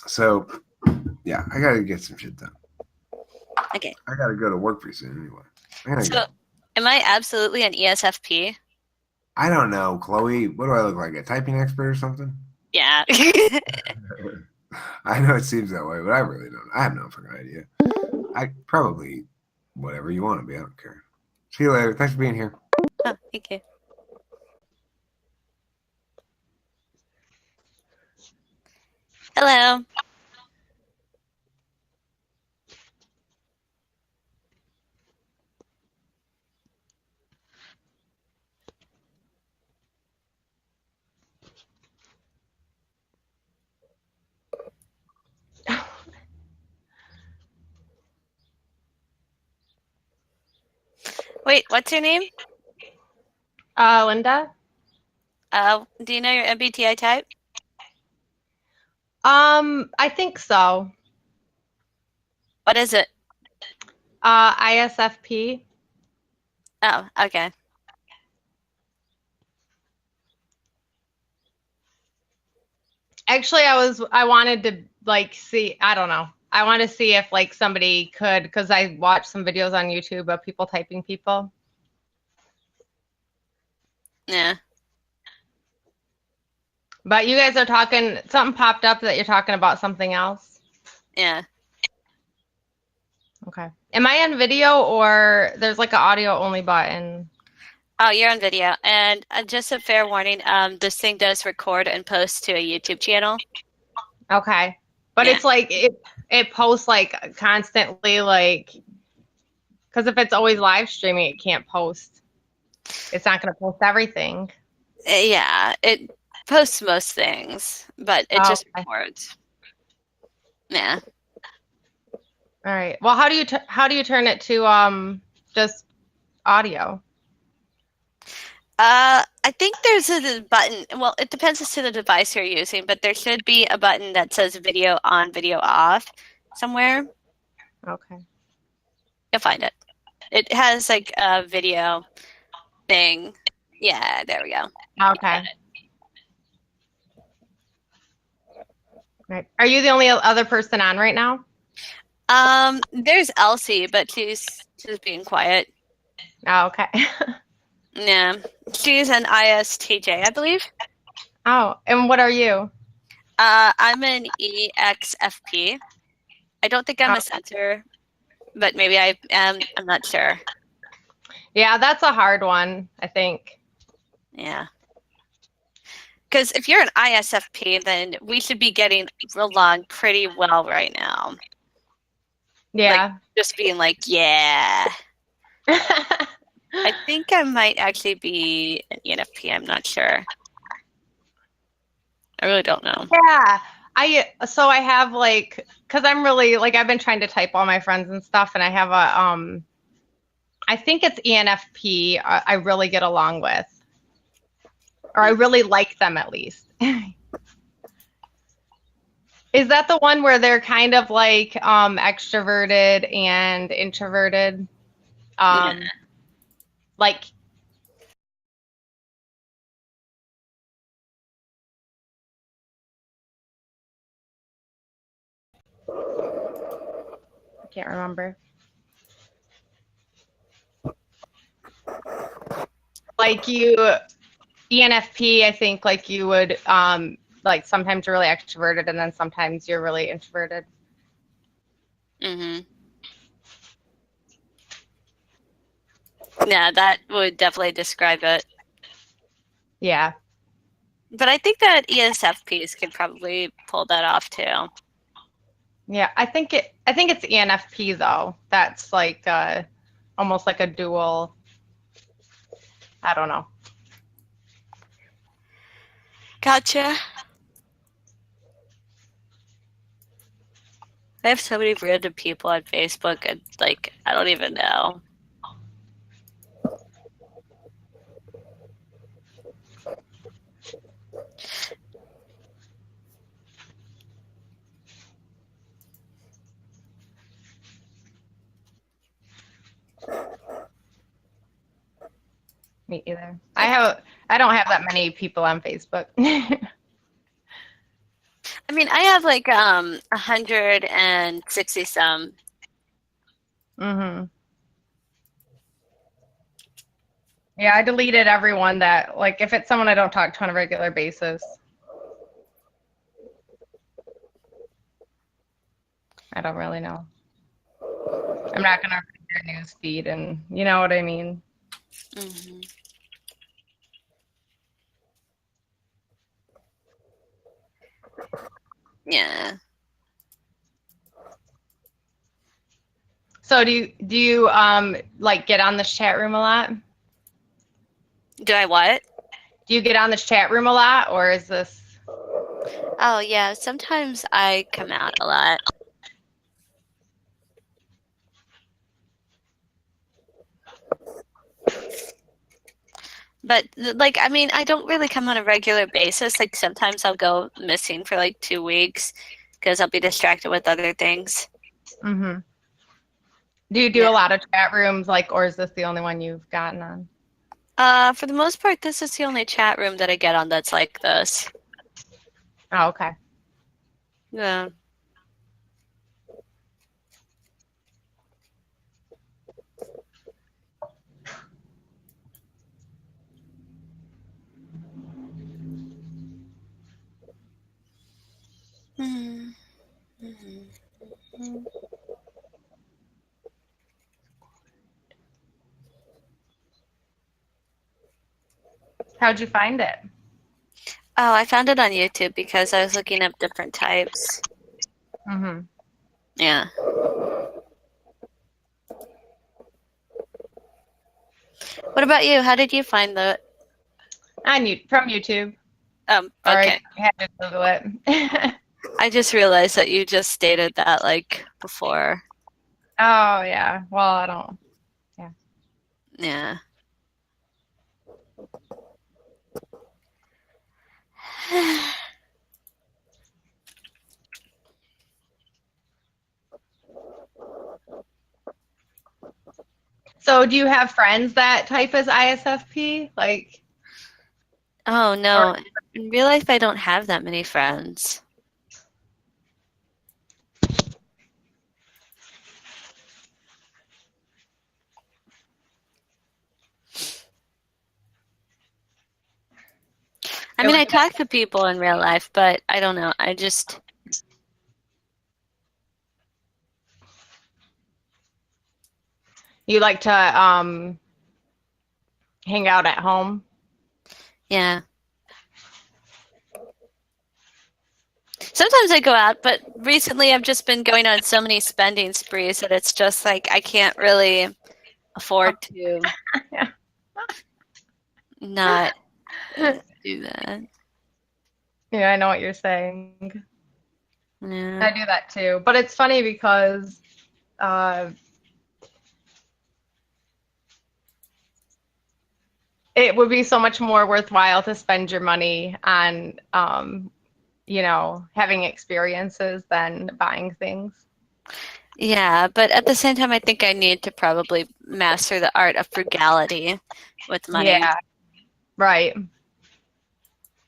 So, yeah, I gotta get some shit done. Okay. I gotta go to work pretty soon anyway. I gotta So, go. am I absolutely an ESFP? I don't know, Chloe. What do I look like? A typing expert or something? Yeah. I know it seems that way, but I really don't. I have no fucking idea. I probably whatever you want to be. I don't care. See you later. Thanks for being here. Oh, thank you. Hello. Wait, what's your name? Linda? Do you know your MBTI type? I think so. What is it? ISFP. Oh, okay. Actually, I wanted to like see, I don't know. I want to see if like somebody could, because I watched some videos on YouTube of people typing people. Yeah. But you guys are talking, something popped up that you're talking about something else. Yeah. Okay. Am I on video or there's like an audio only button? Oh, you're on video. And just a fair warning, this thing does record and post to a YouTube channel. Okay. But Yeah. it's like it posts like constantly like because if it's always live streaming, it can't post. It's not going to post everything. Yeah, it posts most things, but it Oh, just okay. records. Yeah. All right. Well, how do you turn it to just audio? I think there's a button. Well, it depends as to the device you're using, but there should be a button that says video on, video off somewhere. Okay. You'll find it. It has like a video thing. Yeah, there we go. Okay. Right. Are you the only other person on right now? There's Elsie, but she's being quiet. Oh, okay. Yeah, she's an ISTJ, I believe. Oh, and what are you? I'm an EXFP. I don't think I'm Oh, a center, but maybe I am. I'm not sure. yeah, that's a hard one, I think. Yeah. Because if you're an ISFP, then we should be getting along pretty well right now. Like, Yeah. just being like, yeah. I think I might actually be an ENFP. I'm not sure. I really don't know. Yeah. I have like because I'm really like I've been trying to type all my friends and stuff and I have a I think it's ENFP I really get along with or I really like them at least. Is that the one where they're kind of like extroverted and introverted? Yeah. Like I can't remember. Like you ENFP, I think like you would like sometimes you're really extroverted and then sometimes you're really introverted. hmm Yeah, that would definitely describe it. Yeah. But I think that ESFPs could probably pull that off too. Yeah, I think it's ENFP though. That's like almost like a dual, I don't know. Gotcha. I have so many random people on Facebook, and like, I don't even know. Me either. I don't have that many people on Facebook. I mean, I have like 160 some. Mm-hmm. Yeah, I deleted everyone that, like, if it's someone I don't talk to on a regular basis. I don't really know. I'm not gonna read their news feed, and you know what I mean. Hmm. Yeah. So do you like get on this chat room a lot? Do I what? Do you get on this chat room a lot, or is this? Oh, yeah. Sometimes I come out a lot. But, like, I mean, I don't really come on a regular basis. Like, sometimes I'll go missing for like 2 weeks because I'll be distracted with other things. Mm-hmm. Do you do Yeah. a lot of chat rooms, like, or is this the only one you've gotten on? For the most part, this is the only chat room that I get on that's like this. Oh, okay. Yeah. Hmm. How'd you find it? Oh, I found it on YouTube because I was looking up different types. Mm-hmm. Yeah. What about you? How did you find the? From YouTube. Or Okay. I had to Google it. I just realized that you just stated that like before. Oh yeah. Well, I don't. Yeah. So, do you have friends that type as ISFP? Like, Oh or no. In real life, I don't have that many friends. I it mean, was, I talk to people in real life, but I don't know. I just, you like to hang out at home? yeah. Sometimes I go out, but recently I've just been going on so many spending sprees that it's just like I can't really afford to not do that. Yeah, I know what you're saying. Yeah. I do that too. But it's funny because uh, it would be so much more worthwhile to spend your money on, having experiences than buying things. Yeah, but at the same time, I think I need to probably master the art of frugality with money. Yeah, right.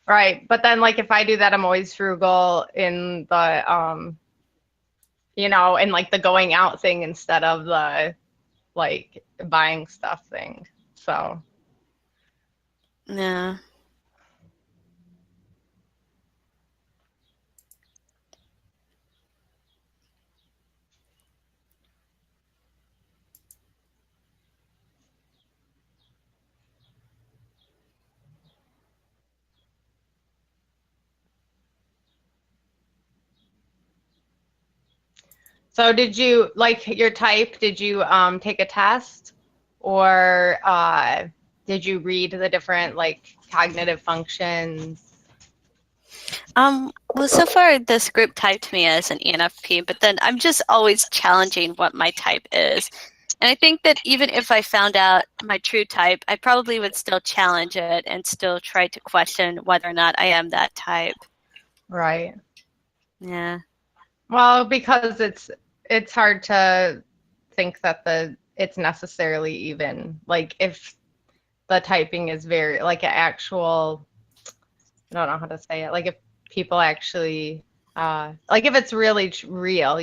Right. But then, like, if I do that, I'm always frugal in the, in like the going out thing instead of the like buying stuff thing. So, Yeah. so did you like your type? Did you take a test or did you read the different like cognitive functions? Well, so far this group typed me as an ENFP, but then I'm just always challenging what my type is. And I think that even if I found out my true type, I probably would still challenge it and still try to question whether or not I am that type. Right. Yeah. Well, because it's hard to think that it's necessarily even like if the typing is very like an actual, I don't know how to say it, like if people actually Like if it's really real,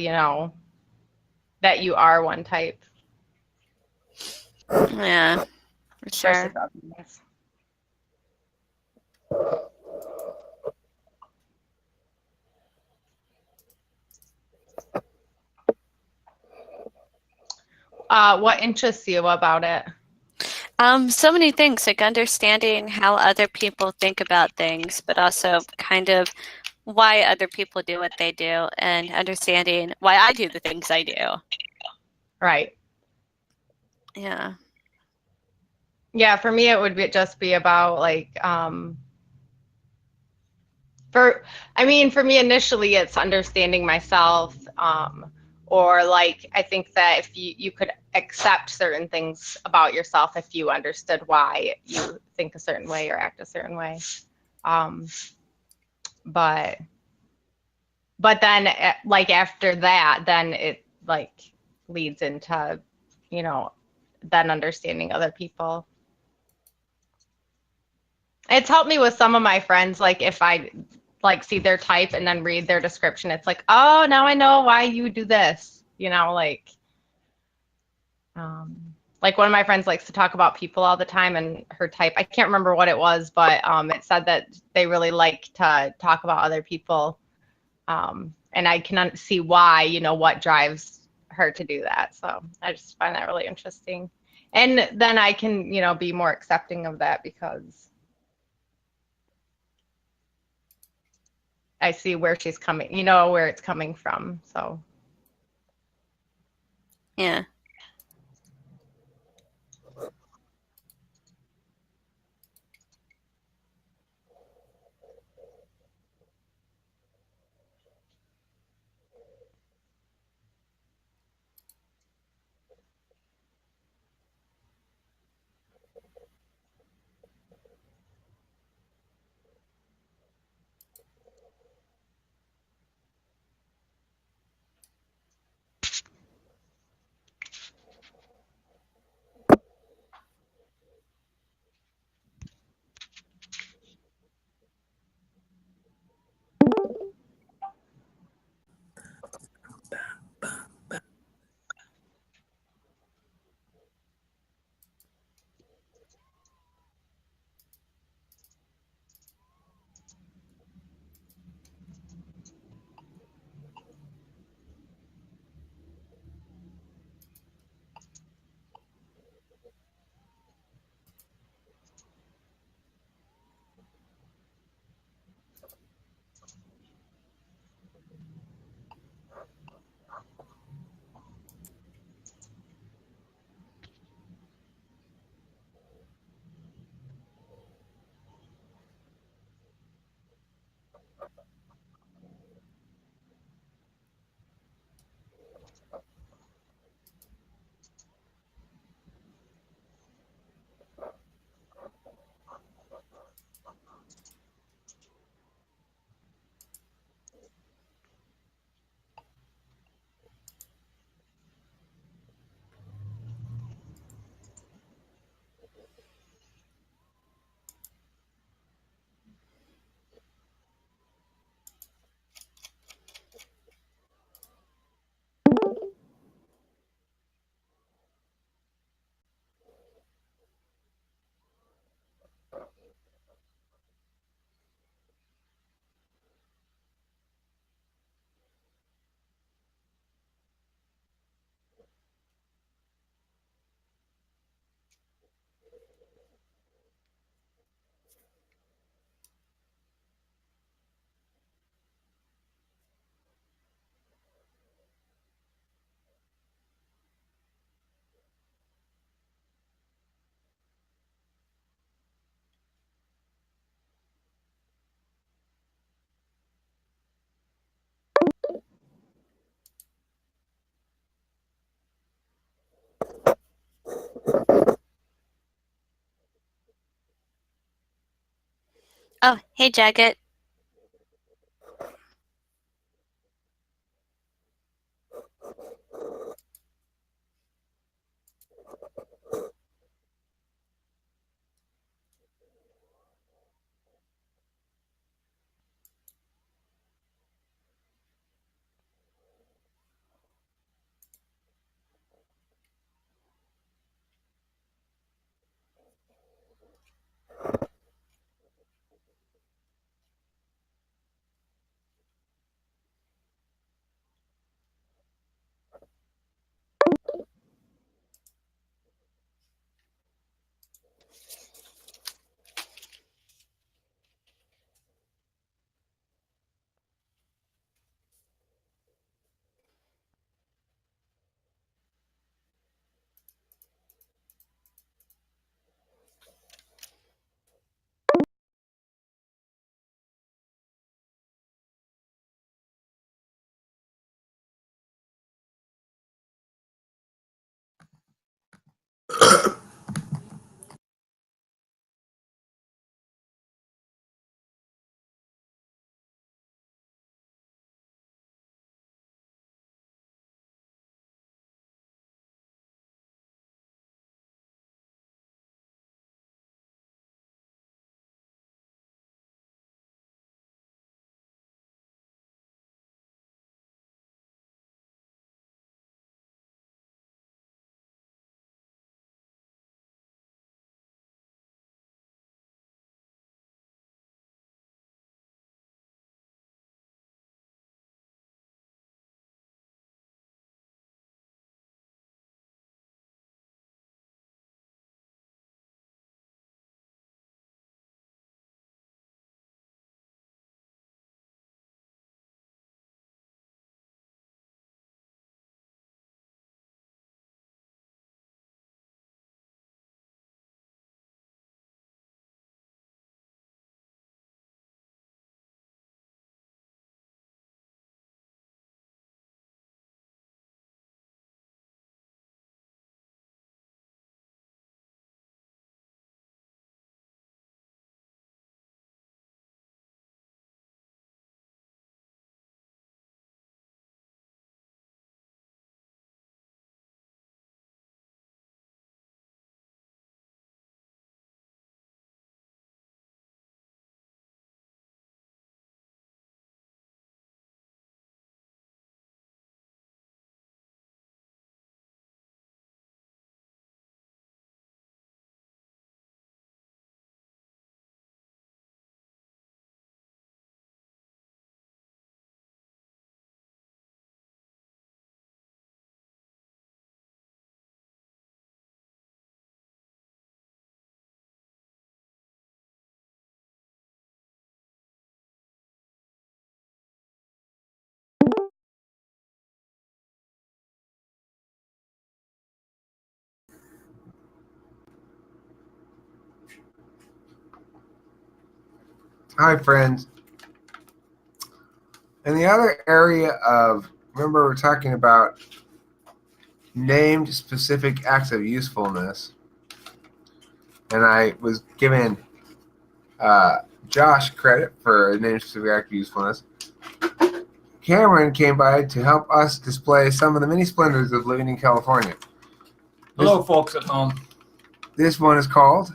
that you are one type Yeah, for sure. versus others. What interests you about it? So many things, like understanding how other people think about things, but also kind of why other people do what they do, and understanding why I do the things I do. Right. Yeah. Yeah, for me, it would just be about like, for me, initially, it's understanding myself, or like, I think that if you could accept certain things about yourself if you understood why you think a certain way or act a certain way. Um, but then, like after that, then it like leads into, then understanding other people. It's helped me with some of my friends, like if I like see their type and then read their description, it's like, oh, now I know why you do this. Like one of my friends likes to talk about people all the time, and her type, I can't remember what it was, but it said that they really like to talk about other people. And I can see why, what drives her to do that. So I just find that really interesting. And then I can, be more accepting of that because I see where she's coming, where it's coming from. So, Yeah. Oh, hey, Jacket. Hi, friends. In the other area of, remember we're talking about named specific acts of usefulness, and I was giving Josh credit for a named specific act of usefulness. Cameron came by to help us display some of the many splendors of living in California. Hello, folks at home. This one is called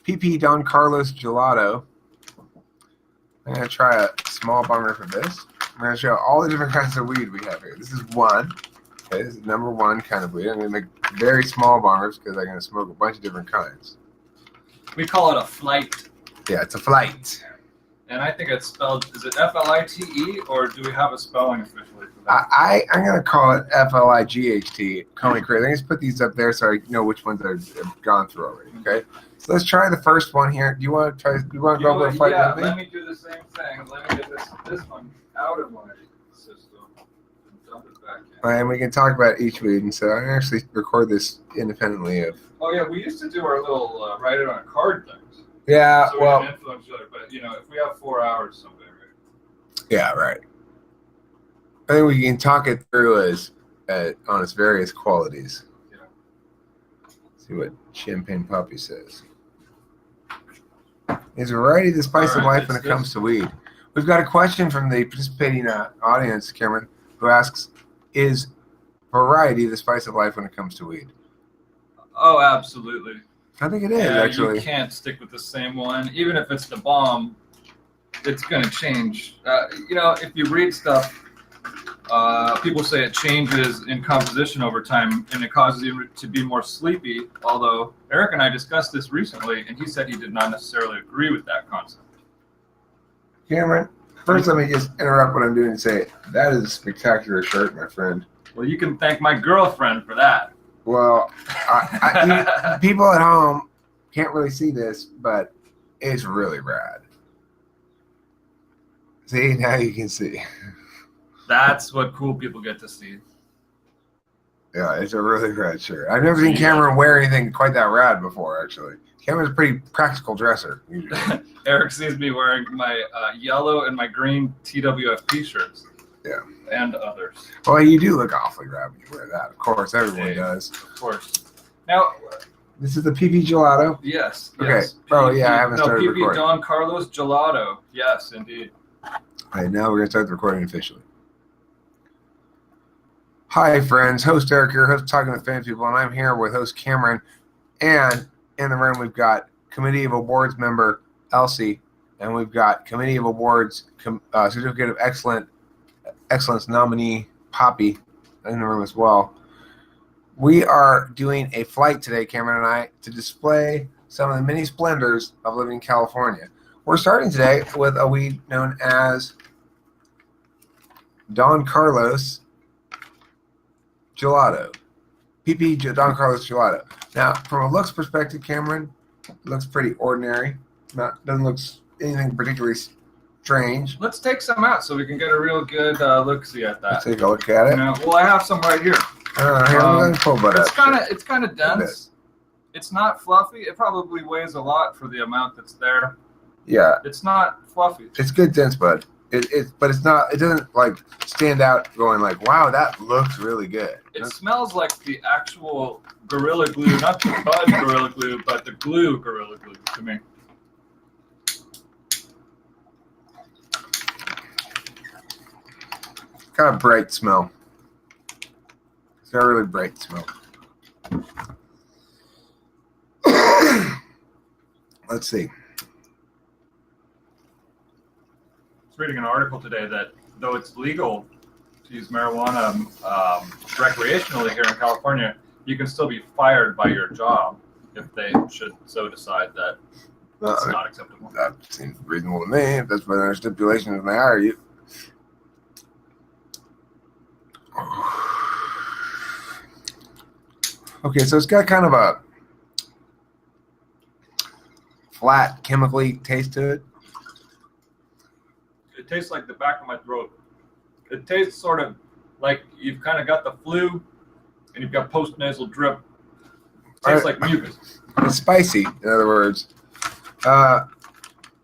PP Don Carlos Gelato. I'm going to try a small bonger for this. I'm going to show all the different kinds of weed we have here. This is one. Okay, this is number one kind of weed. I'm going to make very small bongers because I'm going to smoke a bunch of different kinds. We call it a flight, Yeah, it's a flight. and I think it's spelled, is it F-L-I-T-E, or do we have a spelling officially for that? I'm going to call it F-L-I-G-H-T. Call me crazy. I'm going to put these up there so I know which ones I've gone through already. Okay, so let's try the first one here. Do you want to try? Do you want to go over a flight yeah, with me? let me do the same thing. Let me get this one out of my system and dump it back in. And we can talk about each weed. And so I can actually record this independently of. Oh yeah, we used to do our little write it on a card things. Yeah, So we well, can influence each other, but if we have 4 hours someday, right? yeah, right. I think we can talk it through on its various qualities. Yeah. See what Champagne Poppy says. Is variety the spice of All right, life when it it's comes to weed? We've got a question from the participating audience, Cameron, who asks, is variety the spice of life when it comes to weed? Oh, absolutely. I think it is, Yeah, actually. you can't stick with the same one. Even if it's the bomb, it's going to change. If you read stuff, people say it changes in composition over time, and it causes you to be more sleepy. Although Eric and I discussed this recently, and he said he did not necessarily agree with that concept. Cameron, first let me just interrupt what I'm doing and say, that is a spectacular shirt, my friend. Well, you can thank my girlfriend for that. Well, people at home can't really see this, but it's really rad. See, now you can see. That's what cool people get to see. Yeah, it's a really rad shirt. I've never seen Cameron wear anything quite that rad before, actually. Cameron's a pretty practical dresser, usually. Eric sees me wearing my yellow and my green TWFP shirts. Yeah. And others. Well, you do look awfully rad when you wear that. Of course, everyone Hey. does. Of course. Now, This is the PP Gelato. yes. Okay. Yes. Oh, yeah, I haven't started PP recording. Don Carlos Gelato. Yes, indeed. All right, now we're going to start the recording officially. Hi, friends. Host Eric here, host Talking with Famous People, and I'm here with host Cameron. And in the room, we've got Committee of Awards member Elsie, and we've got Committee of Awards Certificate of Excellence nominee Poppy in the room as well. We are doing a flight today, Cameron and I, to display some of the many splendors of living in California. We're starting today with a weed known as Don Carlos Gelato. PP Don Carlos Gelato. Now, from a looks perspective, Cameron, it looks pretty ordinary. Doesn't look anything particularly strange. Let's take some out so we can get a real good look-see at Let's that. take a look at it. Well, I have some right here. Here, let me pull that It's up. kind of dense. It's not fluffy. It probably weighs a lot for the amount that's there. Yeah, It's not fluffy. it's good dense, bud. But it's not. It doesn't like stand out. Going like, wow, that looks really good. It smells like the actual Gorilla Glue, not the bud Gorilla Glue, but the glue Gorilla Glue to me. Got a bright smell. It's got a really bright smell. Let's see. I was reading an article today that though it's legal to use marijuana recreationally here in California, you can still be fired by your job if they should so decide that it's not acceptable. That seems reasonable to me. If that's what their stipulations when they hire you. Okay, so it's got kind of a flat, chemically taste to it. It tastes like the back of my throat. It tastes sort of like you've kind of got the flu and you've got post-nasal drip. It tastes like mucus. It's spicy, in other words.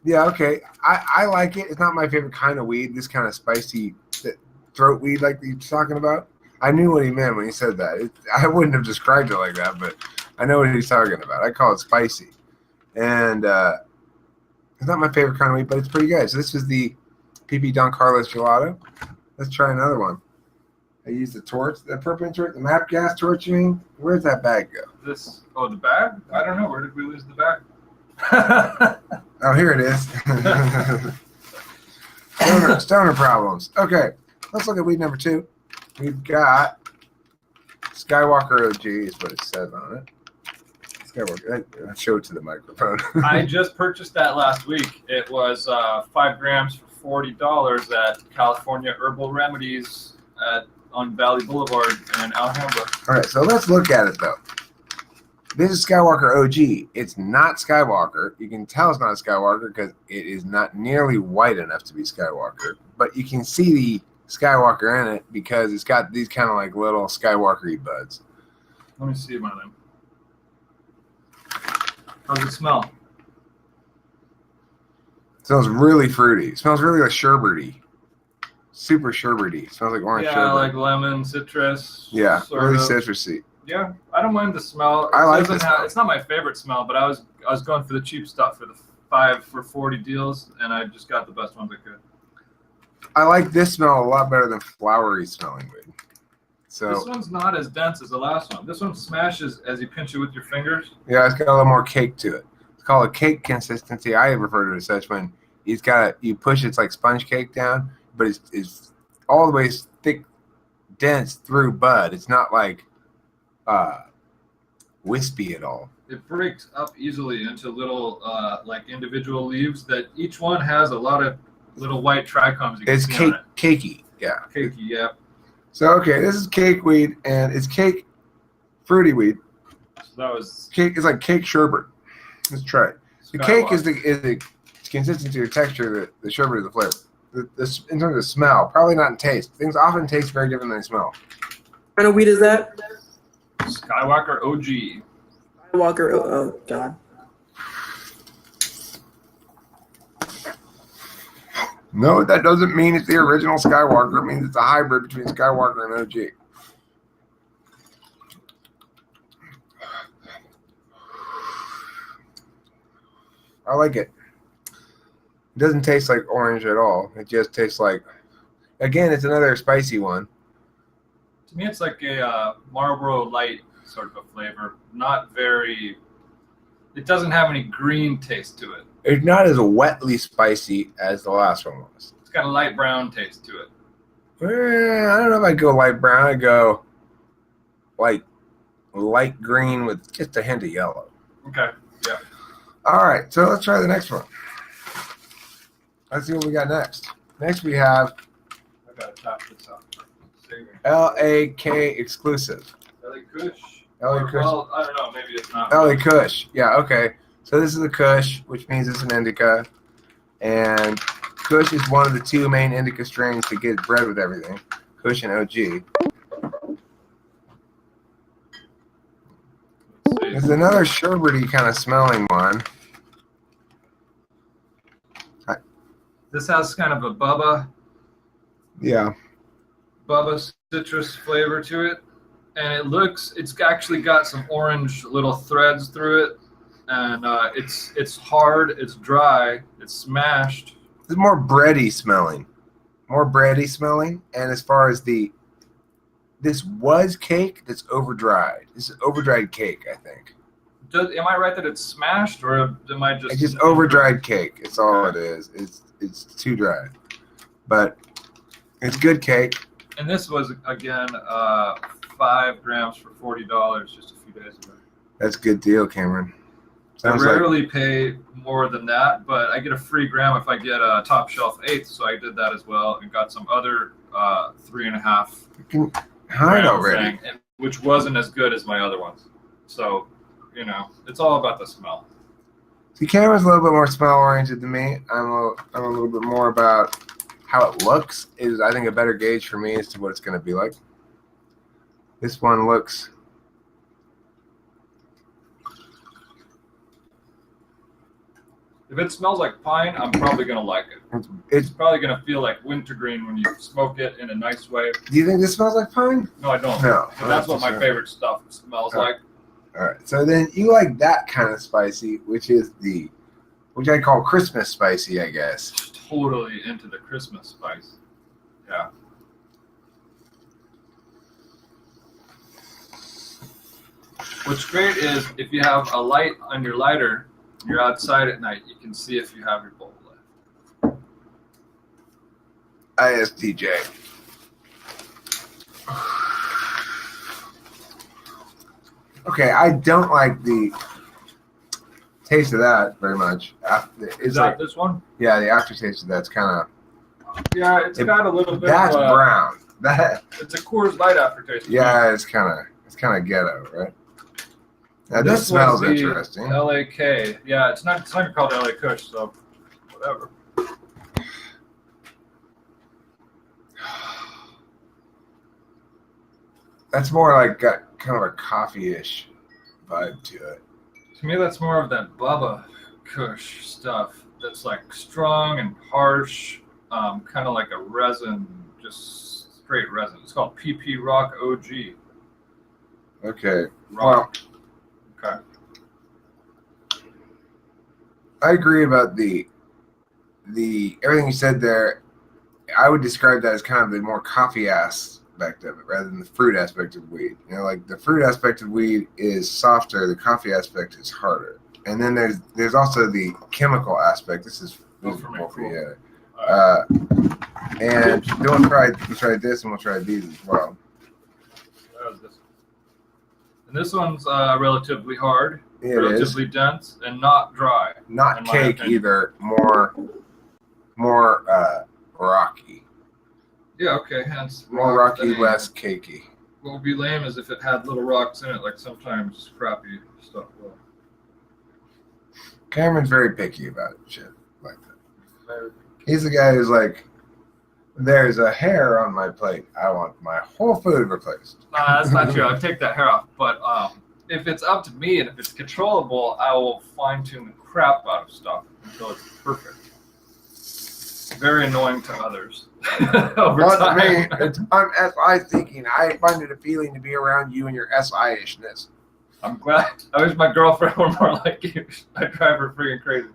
Yeah, okay. I like it. It's not my favorite kind of weed. This kind of spicy throat weed, like he's talking about. I knew what he meant when he said that. I wouldn't have described it like that, but I know what he's talking about. I call it spicy, and it's not my favorite kind of weed, but it's pretty good. So this is the PP Don Carlos Gelato. Let's try another one. I used the torch, the propane torch, the map gas torch. You mean? Where'd that bag go? The bag? I don't know. Where did we lose the bag? Oh, here it is. Stoner problems. Okay, let's look at weed number 2. We've got Skywalker OG is what it says on it. Skywalker. Show it to the microphone. I just purchased that last week. It was 5 grams for $40 at California Herbal Remedies on Valley Boulevard in Alhambra. All right, so let's look at it though. This is Skywalker OG. It's not Skywalker. You can tell it's not Skywalker because it is not nearly white enough to be Skywalker. But you can see the Skywalker in it because it's got these kind of like little Skywalker-y buds. Let me see one of them. How's it smell? It smells really fruity. It smells really like sherbety. Super sherbety. It smells like orange sherbet. Yeah, like lemon, citrus. Yeah, sort really of. citrusy. Yeah, I don't mind the smell. I like Doesn't the have- smell. It's not my favorite smell, but I was going for the cheap stuff for the 5 for $40 deals, and I just got the best ones I could. I like this smell a lot better than flowery smelling weed. So This one's not as dense as the last one. This one smashes as you pinch it with your fingers. yeah, it's got a little more cake to it. It's called a cake consistency. I refer to it as such when you push it's like sponge cake down, but it's all the way thick, dense through bud. It's not like wispy at all. It breaks up easily into little like individual leaves that each one has a lot of little white trichomes. You can It's see on it. cakey. Yeah. Cakey, yeah. So okay, this is cake weed, and it's cake fruity weed. So that was Cake is like cake sherbet. Let's try it. The cake is the consistency or texture, the sherbet is the flavor. This in terms of smell, probably not in taste. Things often taste very different than they smell. What kind of weed is that? Skywalker OG. Skywalker. Oh God. No, that doesn't mean it's the original Skywalker. It means it's a hybrid between Skywalker and OG. I like it. It doesn't taste like orange at all. It just tastes like, again, it's another spicy one. To me, it's like a Marlboro Light sort of a flavor. Not very. It doesn't have any green taste to it. It's not as wetly spicy as the last one was. It's got a light brown taste to it. I don't know if I'd go light brown. I'd go like light green with just a hint of yellow. Okay. Yeah. All right, so let's try the next one. Let's see what we got next. Next we have I gotta top this up. LAK exclusive. LA Kush. LA Or, Kush. well, I don't know. Maybe it's not. LA Kush. Yeah, okay. So this is a Kush, which means it's an indica. And Kush is one of the 2 main indica strains to get bred with everything. Kush and OG. Let's see. This is another sherbety kind of smelling one. This has kind of a Bubba Yeah. citrus flavor to it, and it's actually got some orange little threads through it, and it's hard, it's dry, it's smashed. It's more bready smelling. And as far as this was cake that's over dried. This is over dried cake, I think. Am I right that it's smashed, or am I just? It's just over dried cake. It's all it is. It's too dry, but it's good cake. And this was again 5 grams for $40 just a few days ago. That's a good deal, Cameron. I Sounds like rarely pay more than that, but I get a free gram if I get a top shelf 8th, so I did that as well and got some other 3.5 you can hide gram already. thing, which wasn't as good as my other ones. So, it's all about the smell. See, Cameron's a little bit more smell oriented than me. I'm a little bit more about how it looks. Is I think a better gauge for me as to what it's going to be like. This one looks. If it smells like pine, I'm probably gonna like it. It's It's. probably gonna feel like wintergreen when you smoke it in a nice way. Do you think this smells like pine? No, I don't. No. But that's what my Sure. favorite stuff smells Oh. like. All right. So then you like that kind of spicy, which I call Christmas spicy, I guess. Totally into the Christmas spice. Yeah. What's great is if you have a light on your lighter, you're outside at night, you can see if you have your bowl lit. ISTJ. Okay, I don't like the taste of that very much. Is It's that like, this one? yeah, the aftertaste of that's kind of, Yeah, it's got a little bit that's of brown. That, it's a Coors Light aftertaste. yeah, it's kind of ghetto, right? Now this smells was the interesting. LAK. Yeah, it's not called LA Kush, so whatever. That's more like got kind of a coffee-ish vibe to it. To me, that's more of that Bubba Kush stuff. That's like strong and harsh, kind of like a resin, just straight resin. It's called PP Rock OG. Okay. Rock. Okay. I agree about the everything you said there. I would describe that as kind of the more coffee aspect of it rather than the fruit aspect of weed. You know, like the fruit aspect of weed is softer, the coffee aspect is harder. And then there's also the chemical aspect. This is Oh, for me, more for cool. you. Alright. And we'll try this and we'll try these as well. What is this? And this one's relatively hard, It is relatively dense, and not dry. not in my cake opinion. either, more rocky. Yeah, okay, hence More rock rocky, thing. less cakey. What would be lame is if it had little rocks in it, like sometimes crappy stuff will. Cameron's very picky about shit like that. He's the guy who's like, there's a hair on my plate. I want my whole food replaced. That's not true. I'd take that hair off. But if it's up to me and if it's controllable, I will fine tune the crap out of stuff until it's perfect. Very annoying to others over Not to time. me. I'm SI thinking. I find it appealing to be around you and your SI-ishness. I'm glad. I wish my girlfriend were more like you. I drive her freaking crazy.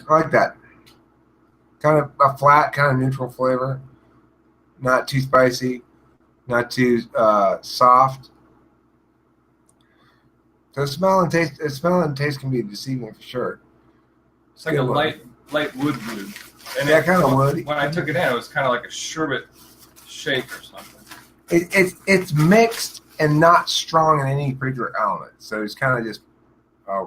I like that. Kind of a flat, kind of neutral flavor. Not too spicy. Not too soft. So smell and taste can be deceiving for sure. It's like a Good one. light wood. And Yeah, kinda woody. When I took it in, it was kind of like a sherbet shake or something. It's mixed and not strong in any particular element. So it's kind of just a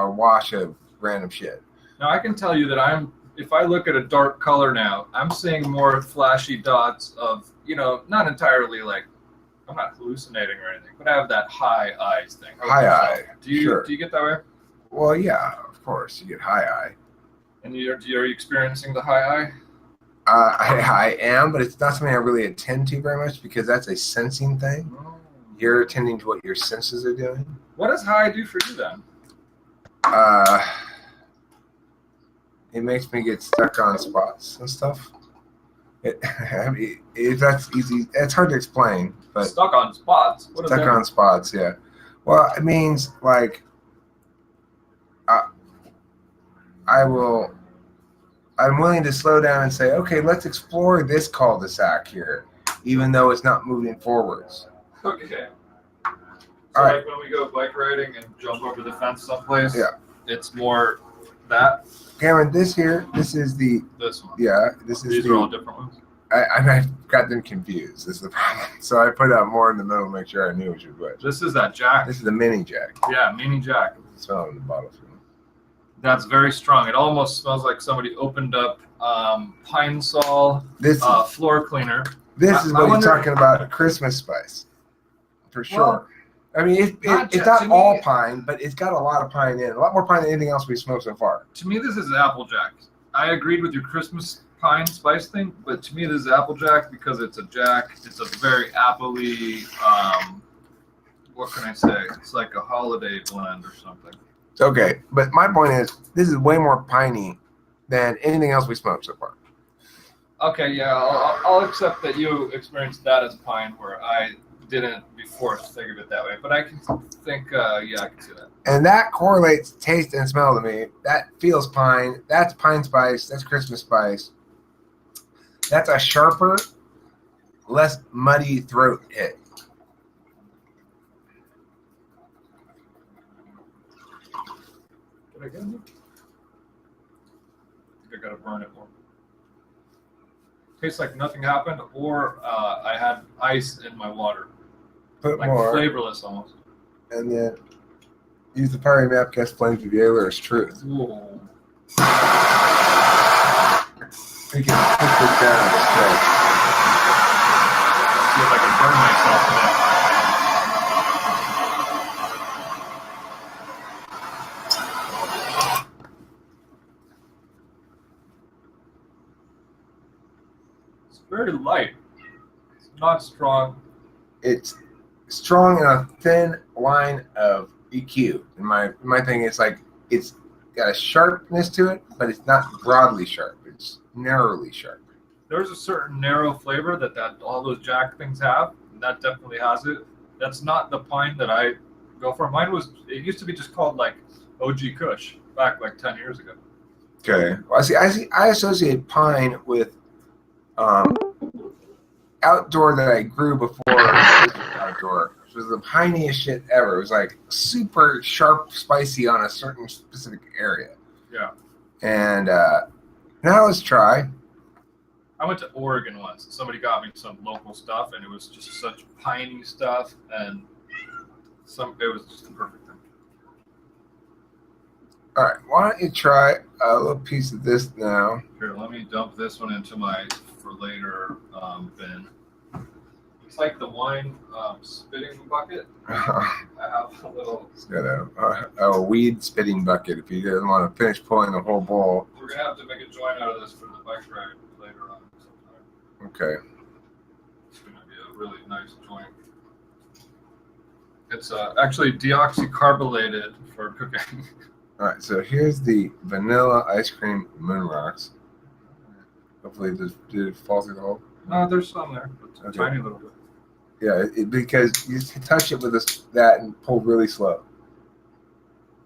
wash of random shit. Now I can tell you that if I look at a dark color now, I'm seeing more flashy dots of, not entirely like, I'm not hallucinating or anything, but I have that high eyes thing. How about High yourself? eye, Do you sure. do you get that way? Well, yeah, of course you get high eye. And are you experiencing the high eye? I am, but it's not something I really attend to very much because that's a sensing thing. You're attending to what your senses are doing. What does high do for you then? It makes me get stuck on spots and stuff. That's easy. It's hard to explain, but Stuck on spots. What does stuck that on spots, yeah. Well, it means like I'm willing to slow down and say, okay, let's explore this cul-de-sac here, even though it's not moving forwards. Okay. So All right. like when we go bike riding and jump over the fence someplace, Yeah. it's more that, Cameron, this is the, this one. yeah, this is These are all different ones. I've got them confused. This is the problem. So I put out more in the middle to make sure I knew which was which. This is that Jack. This is the mini jack. Yeah, Mini Jack. Smell in the bottle. That's very strong. It almost smells like somebody opened up Pine Sol This floor cleaner. this I is what you're wonder- talking about, Christmas spice, for sure. Well, I mean, it's to not me- all pine, but it's got a lot of pine in it. A lot more pine than anything else we smoked so far. To me, this is Applejack. I agreed with your Christmas pine spice thing, but to me, this is Applejack because it's a Jack. It's a very appley, what can I say? It's like a holiday blend or something. Okay, but my point is, this is way more piney than anything else we smoked so far. Okay, yeah, I'll accept that you experienced that as pine, where I didn't before think of it that way. But I can think, yeah, I can see that. And that correlates taste and smell to me. That feels pine. That's pine spice. That's Christmas spice. That's a sharper, less muddy throat hit. Did I get it? I think I gotta burn it more. Tastes like nothing happened, or I had ice in my water, Put like more. flavorless almost. And then use the Power Map Guest Flames of Yale as truth. Whoa. We can put this down in the straight. See if I can burn myself to that. It's very light. It's not strong. It's strong in a thin line of EQ. In my thing, it's like it's got a sharpness to it, but it's not broadly sharp. It's narrowly sharp. There's a certain narrow flavor that all those Jack things have, and that definitely has it. That's not the pine that I go for. It used to be just called like OG Kush back like 10 years ago. Okay. Well, I associate pine with outdoor that I grew before outdoor. It was the piniest shit ever. It was like super sharp, spicy on a certain specific area. Yeah. And now let's try. I went to Oregon once. Somebody got me some local stuff, and it was just such piney stuff, and it was just the perfect thing. All right, why don't you try a little piece of this now? Here, let me dump this one into my for later bin. It's like the wine spitting bucket. I have a little. It's got a weed spitting bucket if you didn't want to finish pulling the whole bowl. We're gonna have to make a joint out of this for the bike ride later on sometime. Okay. It's gonna be a really nice joint. It's actually deoxycarbonated for cooking. All right, so here's the vanilla ice cream moon rocks. Hopefully, did it fall through the hole? There's some there, but a Okay. tiny little bit. Yeah, because you just touch it with that and pull really slow.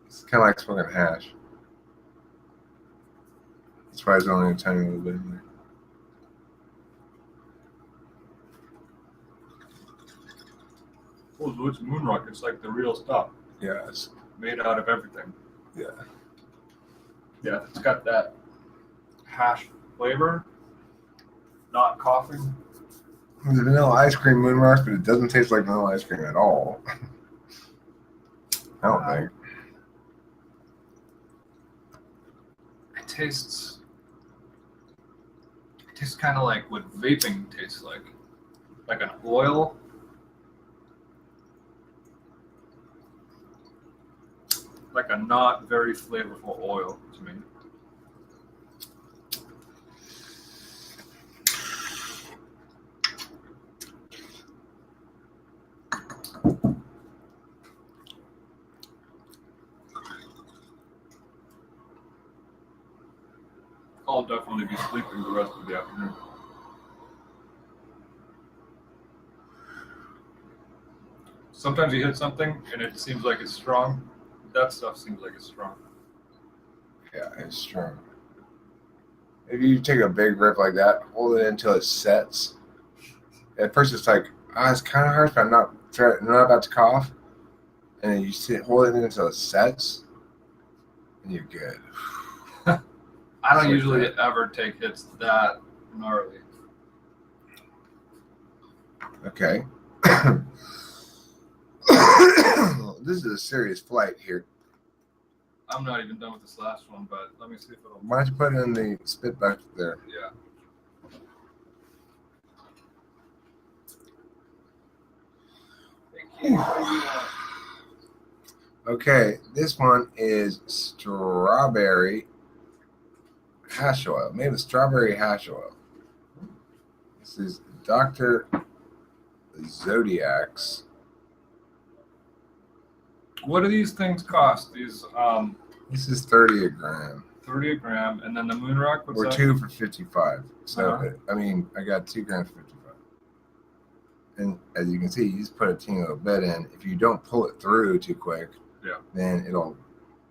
It's kind of like smoking hash. That's why there's only a tiny little bit in there. Oh, it's moon rock. It's like the real stuff, Yeah, it's, made out of everything. yeah. Yeah, it's got that hash flavor, not coughing. It's vanilla ice cream moon rocks, but it doesn't taste like vanilla ice cream at all. I don't think. It tastes kind of like what vaping tastes like an oil. Like a not very flavorful oil to me. I'll definitely be sleeping the rest of the afternoon. Sometimes you hit something and it seems like it's strong. That stuff seems like it's strong. Yeah, it's strong. If you take a big rip like that, hold it until it sets. At first, it's like, it's kind of harsh, but I'm not about to cough. And then you hold it until it sets, and you're good. I don't usually ever take hits that gnarly. Okay. This is a serious flight here. I'm not even done with this last one, but let me see if it'll. Why don't you put it in the spit bucket there? Yeah. Thank you. Okay, this one is strawberry hash oil. Made with strawberry hash oil. This is Dr. Zodiac's What do these things cost? These This is 30 a gram. 30 a gram, and then the moon rock. What's Or that? 2 for 55. So, Uh-huh. I mean, I got 2 grams for 55. And as you can see, you just put a teeny little bit in. If you don't pull it through too quick, Yeah. then it'll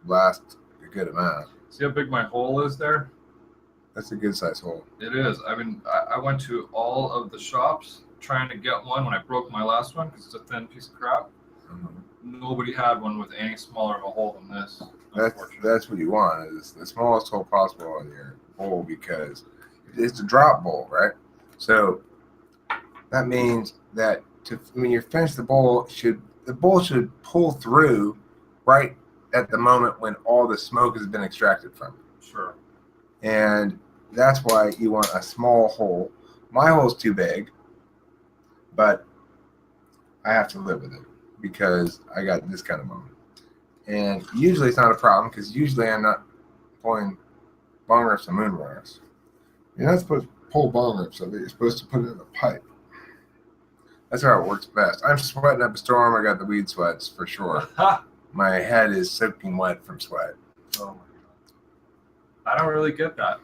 last a good amount. See how big my hole is there? That's a good size hole. It is. I went to all of the shops trying to get one when I broke my last one because it's a thin piece of crap. Nobody had one with any smaller of a hole than this. That's what you want, is the smallest hole possible in your bowl, because it's a drop bowl, right? So that means that when you finish the bowl should pull through right at the moment when all the smoke has been extracted from it. Sure. And that's why you want a small hole. My hole's too big, but I have to live with it because I got this kind of moment. And usually it's not a problem, because usually I'm not pulling bong rips and moon rocks. You're not supposed to pull bong rips of it. You're supposed to put it in a pipe. That's how it works best. I'm sweating up a storm. I got the weed sweats for sure. My head is soaking wet from sweat. Oh my God. I don't really get that.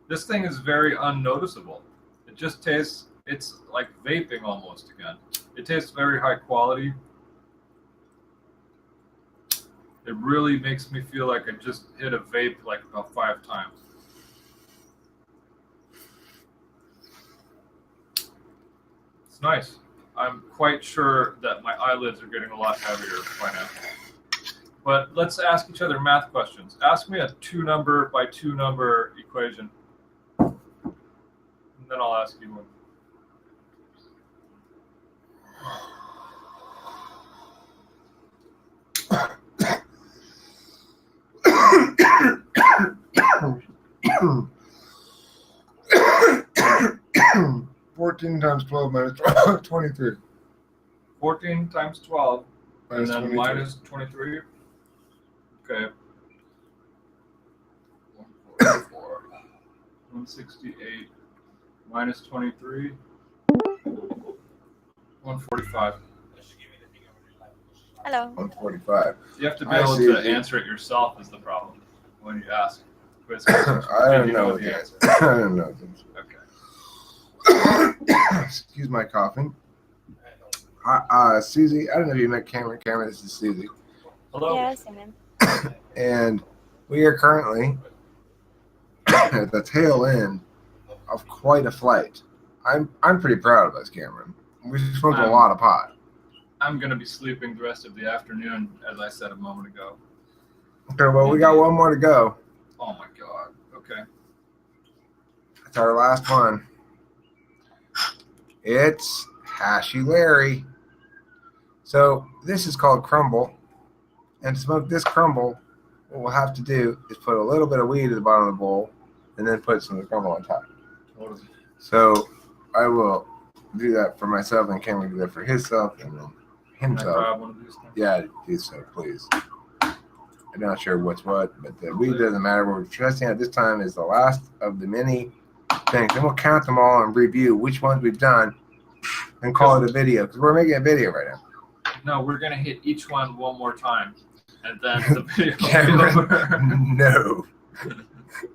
This thing is very unnoticeable. It just tastes, it's like vaping almost again. It tastes very high quality. It really makes me feel like I just hit a vape like about 5 times. It's nice. I'm quite sure that my eyelids are getting a lot heavier by now. But let's ask each other math questions. Ask me a 2-number by 2-number equation. And then I'll ask you one. $14 times 12 minus 23. 14 times 12, Minus and then 23. minus 23. Okay. 144. 168 minus 23. 145. Hello. 145. You have to be I able see. to answer it yourself is the problem when you ask quiz questions. I don't You know the the answer. answer. I don't know the Okay. answer. Excuse my coughing. Susie, I don't know if you met Cameron. Cameron, this is Susie. Hello. Yes, ma'am. And we are currently at the tail end of quite a flight. I'm pretty proud of us, Cameron. We smoked a lot of pot. I'm going to be sleeping the rest of the afternoon, as I said a moment ago. Okay, well, we got one more to go. Oh my God. Okay. It's our last one. It's Hashy Larry. So this is called crumble. And to smoke this crumble, what we'll have to do is put a little bit of weed at the bottom of the bowl and then put some of the crumble on top. So I will do that for myself, and Cameron will do that for himself and then Can I himself. grab one of these things? Yeah, do so, please. I'm not sure what's what, but the weed doesn't matter. What we're testing at this time is the last of the many things. Then we'll count them all and review which ones we've done and call it a video, because we're making a video right now. No, we're going to hit each one more time, and then the video will be Cameron, over. no.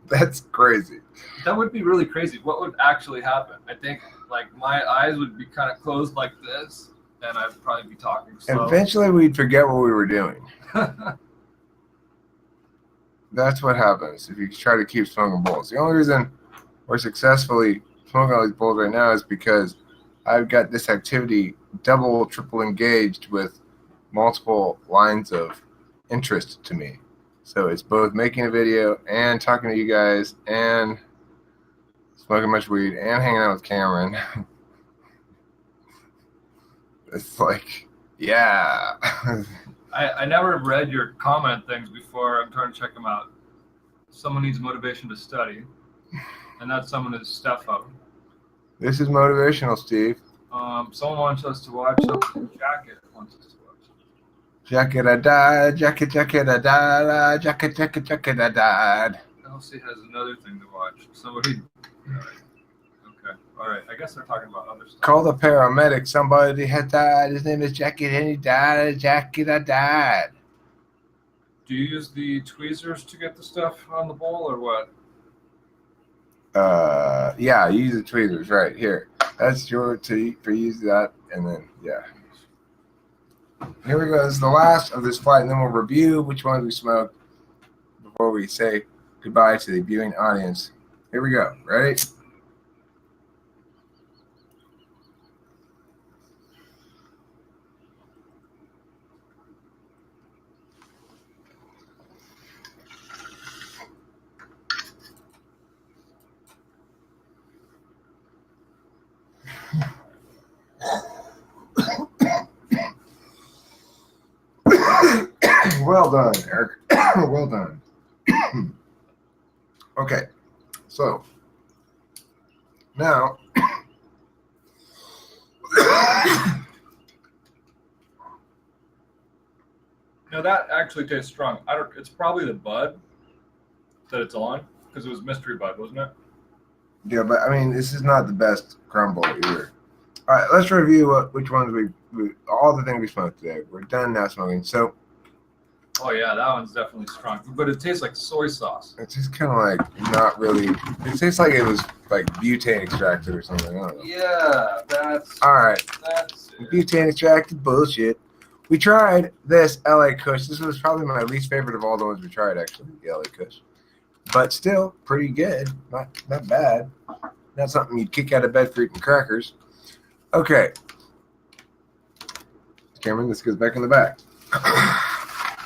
That's crazy. That would be really crazy. What would actually happen? I think like my eyes would be kind of closed like this, and I'd probably be talking slow. Eventually, we'd forget what we were doing. That's what happens if you try to keep smoking bowls. The only reason we're successfully smoking all these bowls right now is because I've got this activity double, triple engaged with multiple lines of interest to me. So it's both making a video and talking to you guys and smoking much weed and hanging out with Cameron. It's like, yeah. I never read your comment things before. I'm trying to check them out. Someone needs motivation to study, and that's someone who's step up. This is motivational, Steve. Someone wants us to watch something. Jacket wants us to watch. Jacket a died, jacket a died, jacket a died. Elsie has another thing to watch. Somebody. All right. Okay. All right. I guess they're talking about other stuff. Call the paramedic. Somebody had died. His name is Jackie, and he died. Jackie that died. Do you use the tweezers to get the stuff on the bowl or what? Yeah, use the tweezers right here. That's your for use that, and then yeah. Here we go. This is the last of this flight, and then we'll review which ones we smoked before we say goodbye to the viewing audience. Here we go. Ready? Well done, Eric. Well done. Okay, so now No, that actually tastes strong. I don't. It's probably the bud that it's on because it was mystery bud, wasn't it? yeah, but I mean, this is not the best crumble either. All right, let's review which ones we all the things we smoked today. We're done now smoking, so Oh yeah, that one's definitely strong, but it tastes like soy sauce. it's just kind of like not really. It tastes like it was like butane extracted or something. I don't know. Yeah, that's All right, it. butane extracted bullshit. We tried this LA Kush. This was probably my least favorite of all the ones we tried, actually, the LA Kush. But still pretty good. Not bad. Not something you'd kick out of bed for eating crackers. Okay. Cameron, this goes back in the back.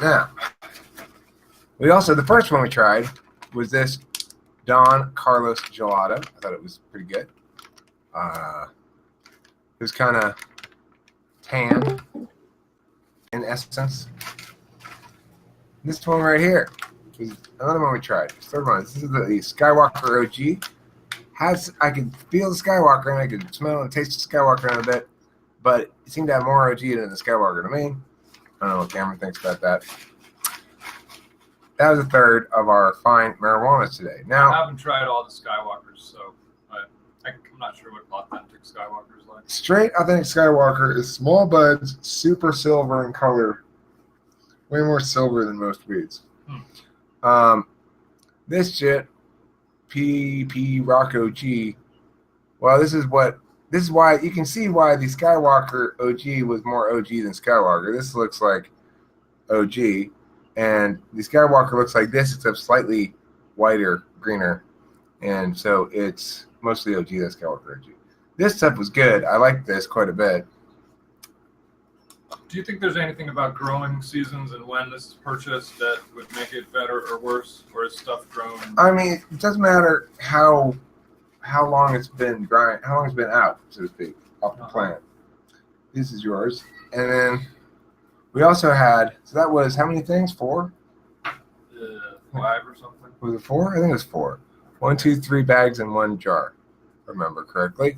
Now, we also, the first one we tried was this Don Carlos Gelato. I thought it was pretty good. It was kind of tan in essence. This one right here is another one we tried. Third one. This is the Skywalker OG. I could feel the Skywalker and I could smell and taste the Skywalker in a bit, but it seemed to have more OG than the Skywalker to me. I don't know what Cameron thinks about that. That was the third of our fine marijuanas today. I Now, haven't tried all the Skywalkers, so I'm not sure what authentic Skywalker's like. straight authentic Skywalker is small buds, super silver in color, way more silver than most weeds. This shit, PP Rock OG. Well, this is why you can see why the Skywalker OG was more OG than Skywalker. This looks like OG, and the Skywalker looks like this, except slightly whiter, greener, and so it's mostly OG than Skywalker OG. This stuff was good. I like this quite a bit. Do you think there's anything about growing seasons and when this is purchased that would make it better or worse, or is stuff grown? I mean, it doesn't matter how long it's been how long it's been out, so to speak, off the plant. This is yours, and then we also had. So that was how many things? 4? 5 or something. Was it 4? I think it was 4. 1, 2, 3 bags in one jar, if I remember correctly.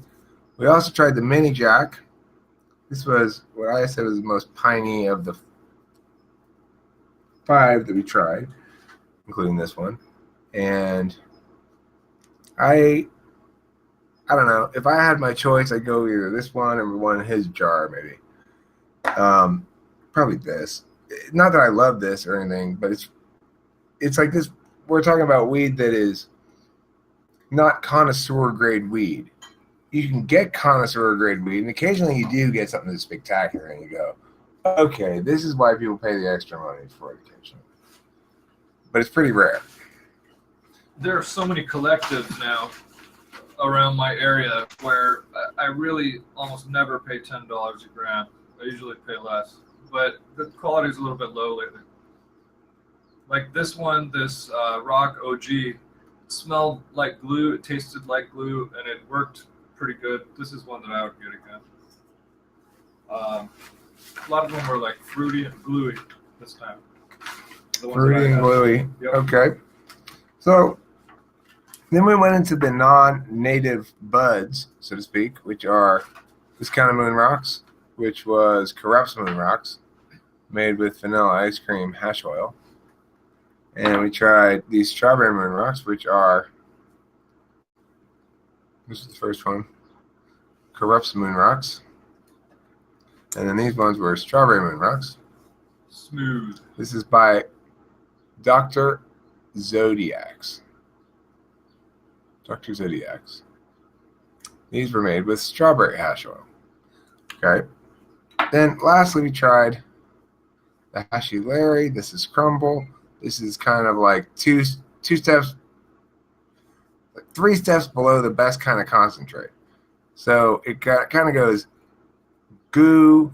We also tried the mini jack. This was what I said was the most piney of the 5 that we tried, including this one. And I don't know. If I had my choice, I'd go either this one or one in his jar, maybe. Probably this. Not that I love this or anything, but it's like this. We're talking about weed that is not connoisseur grade weed. You can get connoisseur grade weed, and occasionally you do get something that's spectacular, and you go, okay, this is why people pay the extra money for it occasionally. But it's pretty rare. There are so many collectives now around my area where I really almost never pay $10 a gram. I usually pay less, but the quality is a little bit low lately. Like this one, this Rock OG, smelled like glue, it tasted like glue, and it worked pretty good. This is one that I would get again. A lot of them were like fruity and gluey this time. The ones that I Fruity and had. gluey. Yep. Okay. So then we went into the non-native buds, so to speak, which are this kind of moon rocks, which was Corrupt's moon rocks, made with vanilla ice cream hash oil. And we tried these strawberry moon rocks, which are This is the first one. Corrupts Moon Rocks. And then these ones were Strawberry Moon Rocks. Smooth. This is by Dr. Zodiacs. Dr. Zodiacs. These were made with strawberry hash oil. Okay. Then lastly, we tried the Hashy Larry. This is Crumble. This is kind of like two steps, like 3 steps below the best kind of concentrate. So it kind of goes goo,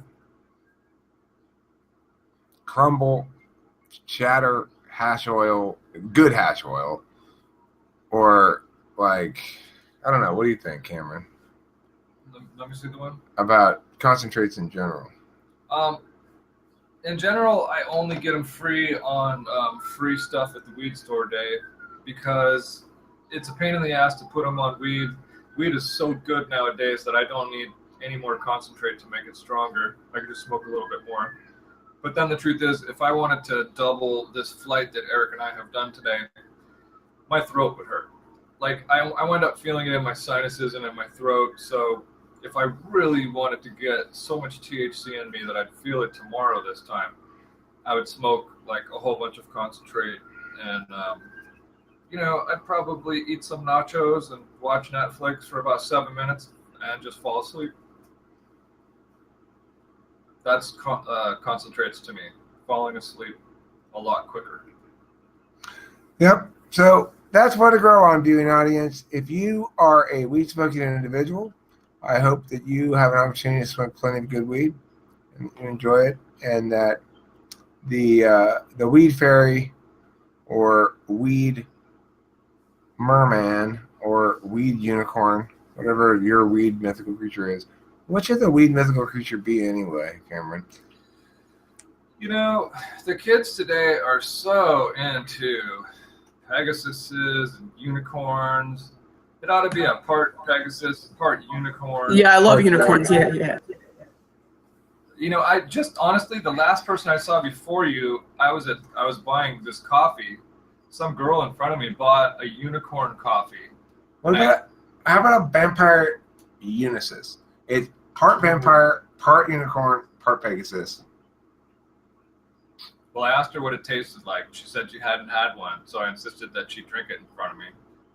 crumble, shatter, hash oil, good hash oil, or like, I don't know. What do you think, Cameron, Let me see the one. about concentrates in general? In general, I only get them free on free stuff at the weed store day because it's a pain in the ass to put them on weed. Weed is so good nowadays that I don't need any more concentrate to make it stronger. I can just smoke a little bit more. But then the truth is, if I wanted to double this flight that Eric and I have done today, my throat would hurt. Like, I wind up feeling it in my sinuses and in my throat. So if I really wanted to get so much THC in me that I'd feel it tomorrow this time, I would smoke like a whole bunch of concentrate and, I'd probably eat some nachos and watch Netflix for about 7 minutes and just fall asleep. That's concentrates to me. Falling asleep a lot quicker. Yep. So that's what to grow on, viewing audience. If you are a weed smoking individual, I hope that you have an opportunity to smoke plenty of good weed and you enjoy it, and that the weed fairy or weed merman or weed unicorn, whatever your weed mythical creature is. What should the weed mythical creature be anyway, Cameron? The kids today are so into Pegasuses and unicorns. It ought to be a part Pegasus, part unicorn. Yeah, I love unicorns. Yeah. I just honestly, the last person I saw before you, I was buying this coffee. Some girl in front of me bought a unicorn coffee. How about a vampire Unisys? It's part vampire, part unicorn, part Pegasus. Well, I asked her what it tasted like. She said she hadn't had one, so I insisted that she drink it in front of me,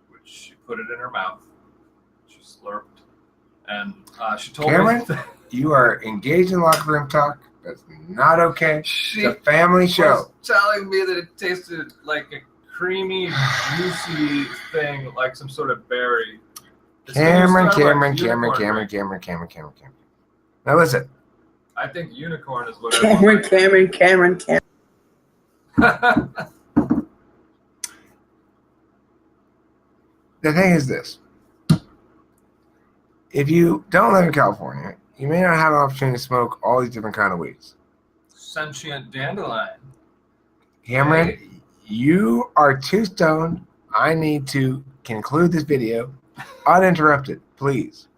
which she put it in her mouth. She slurped, and she told Cameron, me you are engaged in locker room talk. That's not okay. she It's a family show. was telling me that it tasted like a creamy, juicy thing, like some sort of berry. This thing was Cameron. Starbucks unicorn. Now listen. I think unicorn is what Cameron. The thing is this. If you don't live in California, you may not have an opportunity to smoke all these different kind of weeds. Sentient dandelion. Cameron, Hey. you are too stoned. I need to conclude this video uninterrupted, please.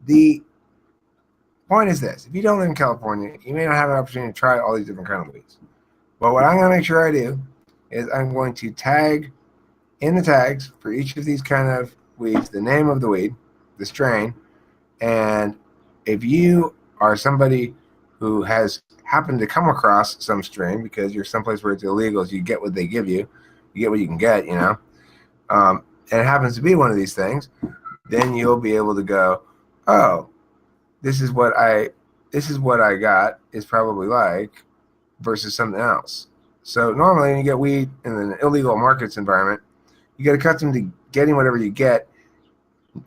The point is this. If you don't live in California, you may not have an opportunity to try all these different kind of weeds. But what I'm going to make sure I do is I'm going to tag in the tags for each of these kind of weeds, the name of the weed, the strain, and if you are somebody who has happened to come across some strain because you're someplace where it's illegal, so you get what they give you, you get what you can get, and it happens to be one of these things, then you'll be able to go, oh, this is what I got is probably like versus something else. So normally when you get weed in an illegal markets environment, you get accustomed to getting whatever you get,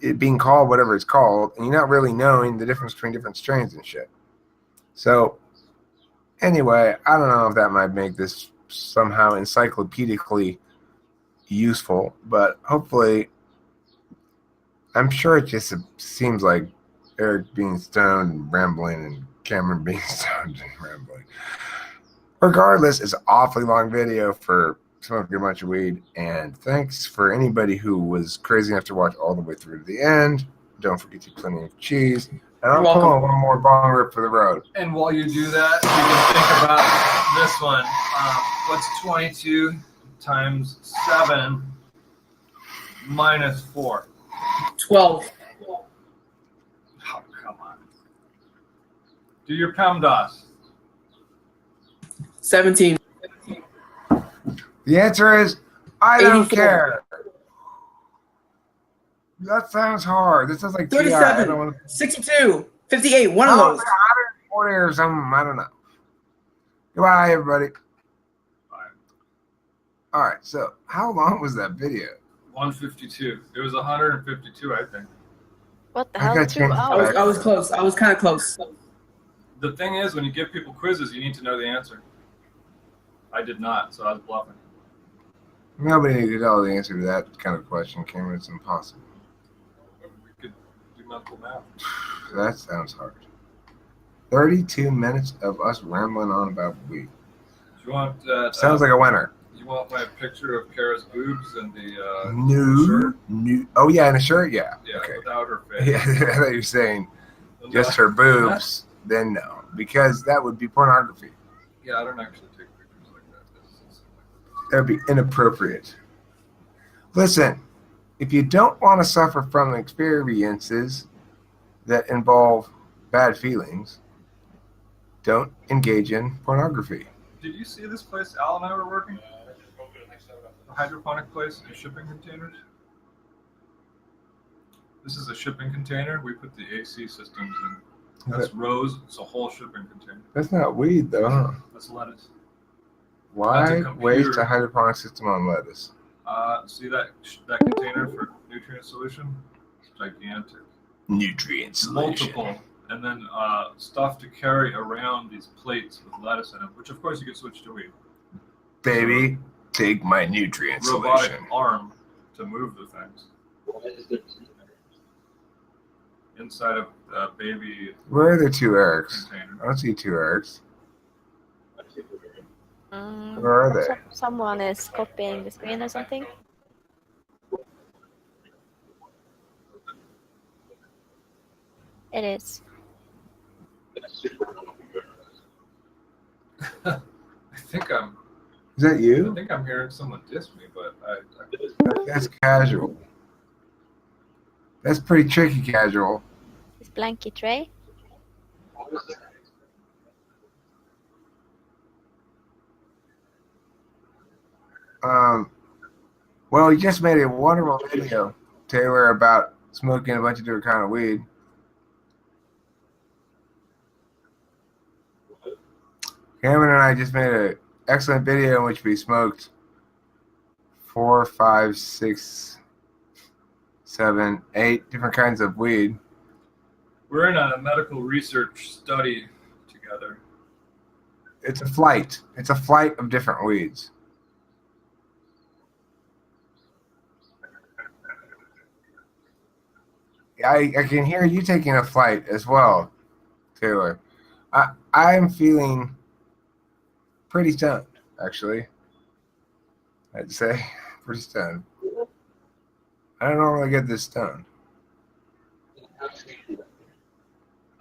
it being called whatever it's called, and you're not really knowing the difference between different strains and shit. So anyway, I don't know if that might make this somehow encyclopedically useful, but hopefully, I'm sure it just seems like Eric being stoned and rambling and Cameron being stoned and rambling. Regardless, it's an awfully long video for smoking a bunch of weed, and thanks for anybody who was crazy enough to watch all the way through to the end. Don't forget to eat plenty of cheese. And I'll pull on one more bong rip for the road. And while you do that, you can think about this one. What's 22 times 7 minus 4? 12. Oh, come on. Do your PEMDAS. 17. The answer is I don't 84. care. That sounds hard. This sounds like TI. I 37. don't want to. 62. 58. One of Oh, those. 140 or something. I don't know. Goodbye, everybody. Bye. All right. So, how long was that video? 152. It was 152, I think. What the I hell? got 2 changed hours. I was close. I was kind of close. The thing is, when you give people quizzes, you need to know the answer. I did not, so I was bluffing. Nobody could know the answer to that kind of question, Cameron. It's impossible. We could do mental math. That sounds hard. 32 minutes of us rambling on about weed. Do you want? Sounds like a winner. You want my picture of Kara's boobs and the New. shirt? New. Oh, yeah, in a shirt? Yeah. Yeah, Okay. without her face. Yeah, I thought you were saying And, just her boobs. Then no, because that would be pornography. Yeah, I don't actually take pictures like that. That would be inappropriate. Listen, if you don't want to suffer from experiences that involve bad feelings, don't engage in pornography. Did you see this place Al and I were working? The hydroponic place in shipping containers? This is a shipping container. We put the AC systems in. That's rows. It's a whole shipping container. That's not weed, though, huh? That's lettuce. Why That's a computer. waste a hydroponic system on lettuce? See that container for nutrient solution? It's gigantic. Nutrient solution. Multiple. And then stuff to carry around these plates with lettuce in them, which of course you can switch to weed. Baby, take my nutrient Robotic solution. arm to move the things. Inside of a baby Where are the two Erics? container. I don't see two Erics. Mm, Where are they? Someone is copying the screen or something. It is. I think I'm Is that you? hearing someone diss me, but I That's casual. That's pretty tricky casual. Is Blanky Trey? Well, you just made a wonderful video, Taylor, about smoking a bunch of different kind of weed. Cameron and I just made an excellent video in which we smoked 4, 5, 6, 7, 8 different kinds of weed. we're in a medical research study together. It's a flight. It's a flight of different weeds. I can hear you taking a flight as well, Taylor. I'm feeling pretty stoned, actually. I'd say pretty stoned. I don't normally get this stoned.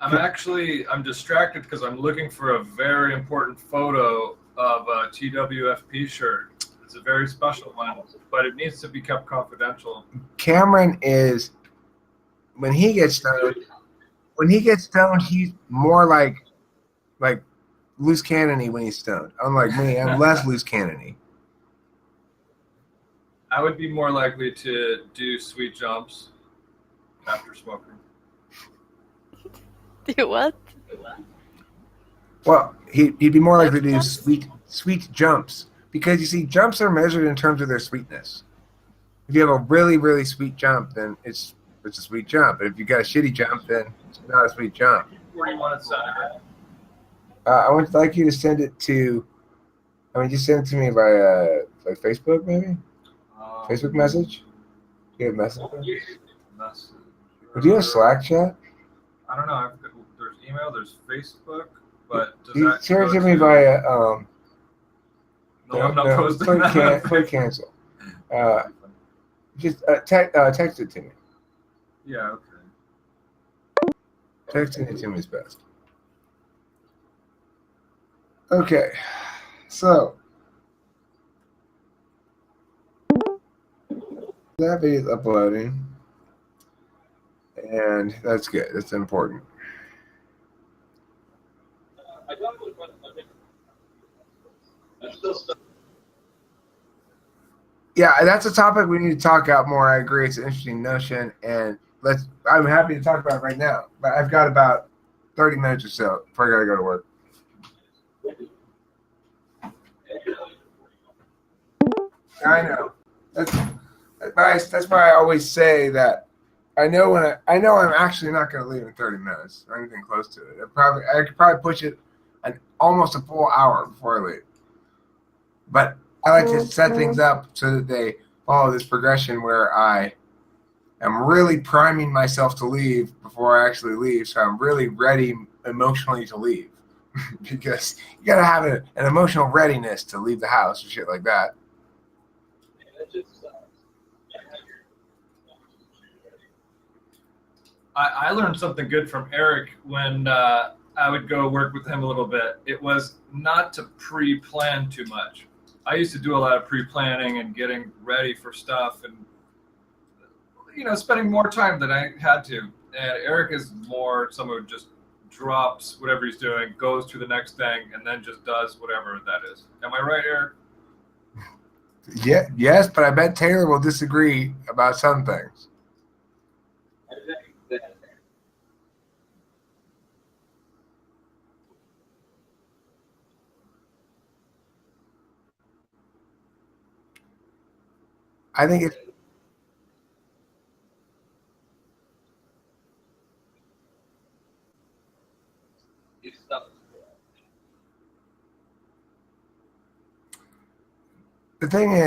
I'm distracted because I'm looking for a very important photo of a TWFP shirt. It's a very special one, but it needs to be kept confidential. Cameron is, when he gets stoned, he's more like loose cannon-y when he's stoned. Unlike me, I'm less loose cannon-y. I would be more likely to do sweet jumps after smoking. Do what? Well, he'd be more likely to do sweet jumps, because you see, jumps are measured in terms of their sweetness. If you have a really, really sweet jump, then it's a sweet jump. But if you got a shitty jump, then it's not a sweet jump. Where do you want it sent? I would like you to send it to, just send it to me via like Facebook, maybe? Facebook message? Do you have message? Do you have Slack chat? I don't know. There's email, there's Facebook, but does You that send it go to me via, No, I'm not posting that. Click cancel. Just text it to me. Yeah, okay. Texting it to me is best. Okay, so that video is uploading. and that's good. That's important. Yeah, that's a topic we need to talk about more. I agree. It's an interesting notion, and I'm happy to talk about it right now. But I've got about 30 minutes or so before I gotta go to work. I know. That's why I always say that I know I'm actually not going to leave in 30 minutes or anything close to it. I could probably push it almost a full hour before I leave. But I like to set things up so that they follow this progression where I am really priming myself to leave before I actually leave, so I'm really ready emotionally to leave. Because you got to have an emotional readiness to leave the house or shit like that. I learned something good from Eric when I would go work with him a little bit. It was not to pre-plan too much. I used to do a lot of pre-planning and getting ready for stuff and, spending more time than I had to. And Eric is more someone who just drops whatever he's doing, goes to the next thing, and then just does whatever that is. Am I right, Eric? Yeah, yes, but I bet Taylor will disagree about some things. I think it's the thing is.